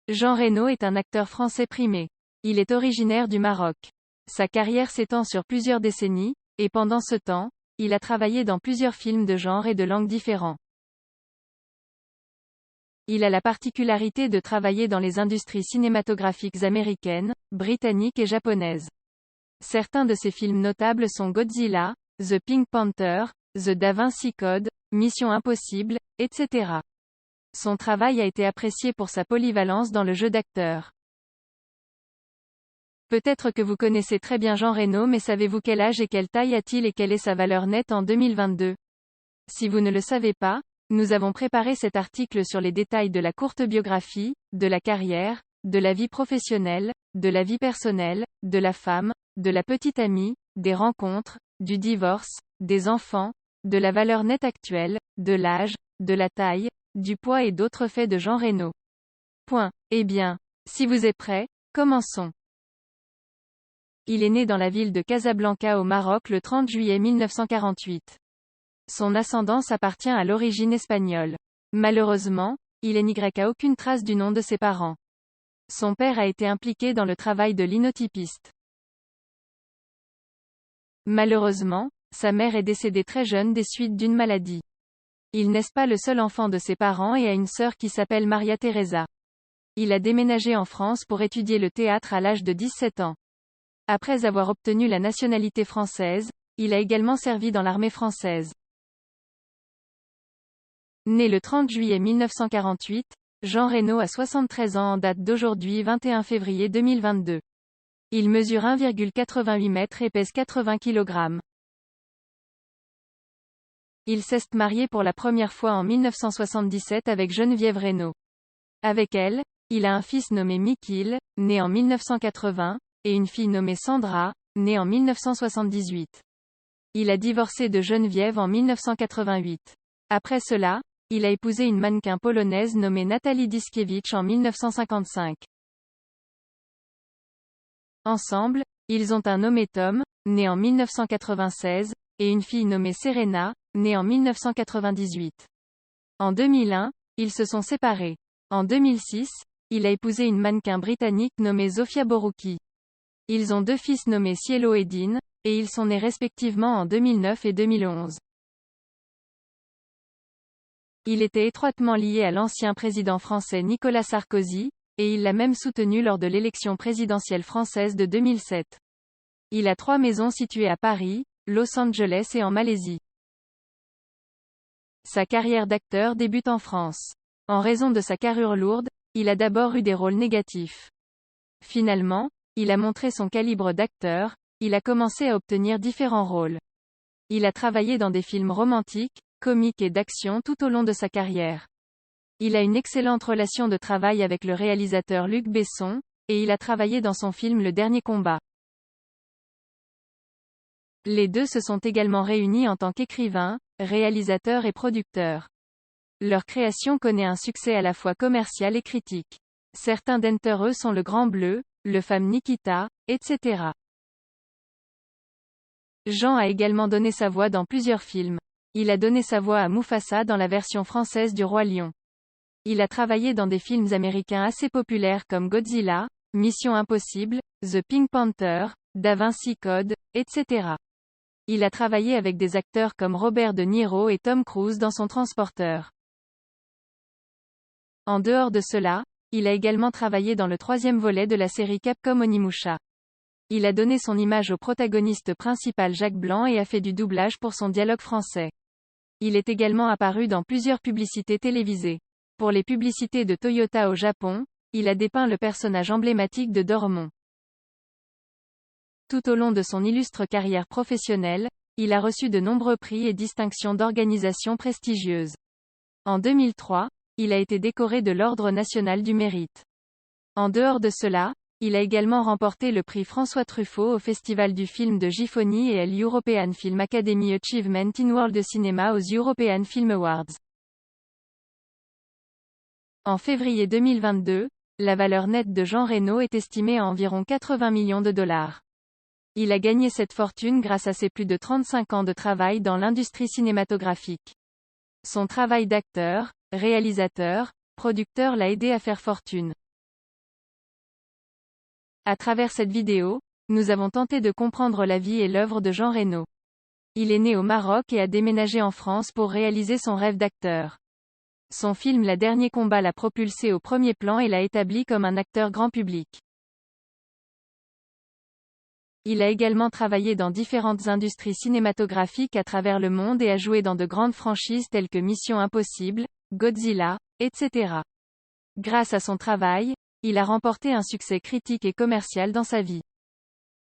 Jean Reno est un acteur français primé. Il est originaire du Maroc. Sa carrière s'étend sur plusieurs décennies, et pendant ce temps, il a travaillé dans plusieurs films de genre et de langues différents. Il a la particularité de travailler dans les industries cinématographiques américaines, britanniques et japonaises. Certains de ses films notables sont Godzilla, The Pink Panther, The Da Vinci Code, Mission Impossible, etc. Son travail a été apprécié pour sa polyvalence dans le jeu d'acteur. Peut-être que vous connaissez très bien Jean Reno, mais savez-vous quel âge et quelle taille a-t-il et quelle est sa valeur nette en 2022? Si vous ne le savez pas, nous avons préparé cet article sur les détails de la courte biographie, de la carrière, de la vie professionnelle, de la vie personnelle, de la femme, de la petite amie, des rencontres, du divorce, des enfants, de la valeur nette actuelle, de l'âge, de la taille, du poids et d'autres faits de Jean Reno. Eh bien, si vous êtes prêts, commençons. Il est né dans la ville de Casablanca au Maroc le 30 juillet 1948. Son ascendance appartient à l'origine espagnole. Malheureusement, il n'a aucune trace du nom de ses parents. Son père a été impliqué dans le travail de linotypiste. Malheureusement, sa mère est décédée très jeune des suites d'une maladie. Il n'est pas le seul enfant de ses parents et a une sœur qui s'appelle Maria Teresa. Il a déménagé en France pour étudier le théâtre à l'âge de 17 ans. Après avoir obtenu la nationalité française, il a également servi dans l'armée française. Né le 30 juillet 1948, Jean Reno a 73 ans en date d'aujourd'hui 21 février 2022. Il mesure 1,88 m et pèse 80 kg. Il s'est marié pour la première fois en 1977 avec Geneviève Reno. Avec elle, il a un fils nommé Mikil, né en 1980, et une fille nommée Sandra, née en 1978. Il a divorcé de Geneviève en 1988. Après cela, il a épousé une mannequin polonaise nommée Natalie Diskiewicz en 1955. Ensemble, ils ont un nommé Tom, né en 1996, et une fille nommée Serena, née en 1998. En 2001, ils se sont séparés. En 2006, il a épousé une mannequin britannique nommée Zofia Borouki. Ils ont deux fils nommés Cielo et Dean, et ils sont nés respectivement en 2009 et 2011. Il était étroitement lié à l'ancien président français Nicolas Sarkozy, et il l'a même soutenu lors de l'élection présidentielle française de 2007. Il a 3 maisons situées à Paris, Los Angeles et en Malaisie. Sa carrière d'acteur débute en France. En raison de sa carrure lourde, il a d'abord eu des rôles négatifs. Finalement, il a montré son calibre d'acteur, il a commencé à obtenir différents rôles. Il a travaillé dans des films romantiques, comiques et d'action tout au long de sa carrière. Il a une excellente relation de travail avec le réalisateur Luc Besson, et il a travaillé dans son film Le Dernier Combat. Les deux se sont également réunis en tant qu'écrivain, réalisateur et producteur. Leur création connaît un succès à la fois commercial et critique. Certains d'entre eux sont Le Grand Bleu, Le Femme Nikita, etc. Jean a également donné sa voix dans plusieurs films. Il a donné sa voix à Mufasa dans la version française du Roi Lion. Il a travaillé dans des films américains assez populaires comme Godzilla, Mission Impossible, The Pink Panther, Da Vinci Code, etc. Il a travaillé avec des acteurs comme Robert De Niro et Tom Cruise dans son Transporteur. En dehors de cela, il a également travaillé dans le 3e volet de la série Capcom Onimusha. Il a donné son image au protagoniste principal Jacques Blanc et a fait du doublage pour son dialogue français. Il est également apparu dans plusieurs publicités télévisées. Pour les publicités de Toyota au Japon, il a dépeint le personnage emblématique de Dormont. Tout au long de son illustre carrière professionnelle, il a reçu de nombreux prix et distinctions d'organisations prestigieuses. En 2003, il a été décoré de l'Ordre national du mérite. En dehors de cela, il a également remporté le prix François Truffaut au Festival du film de Gifoni et l'European Film Academy Achievement in World Cinema aux European Film Awards. En février 2022, la valeur nette de Jean Reno est estimée à environ 80 millions de dollars. Il a gagné cette fortune grâce à ses plus de 35 ans de travail dans l'industrie cinématographique. Son travail d'acteur, réalisateur, producteur l'a aidé à faire fortune. À travers cette vidéo, nous avons tenté de comprendre la vie et l'œuvre de Jean Reno. Il est né au Maroc et a déménagé en France pour réaliser son rêve d'acteur. Son film La Dernier Combat l'a propulsé au premier plan et l'a établi comme un acteur grand public. Il a également travaillé dans différentes industries cinématographiques à travers le monde et a joué dans de grandes franchises telles que Mission Impossible, Godzilla, etc. Grâce à son travail, il a remporté un succès critique et commercial dans sa vie.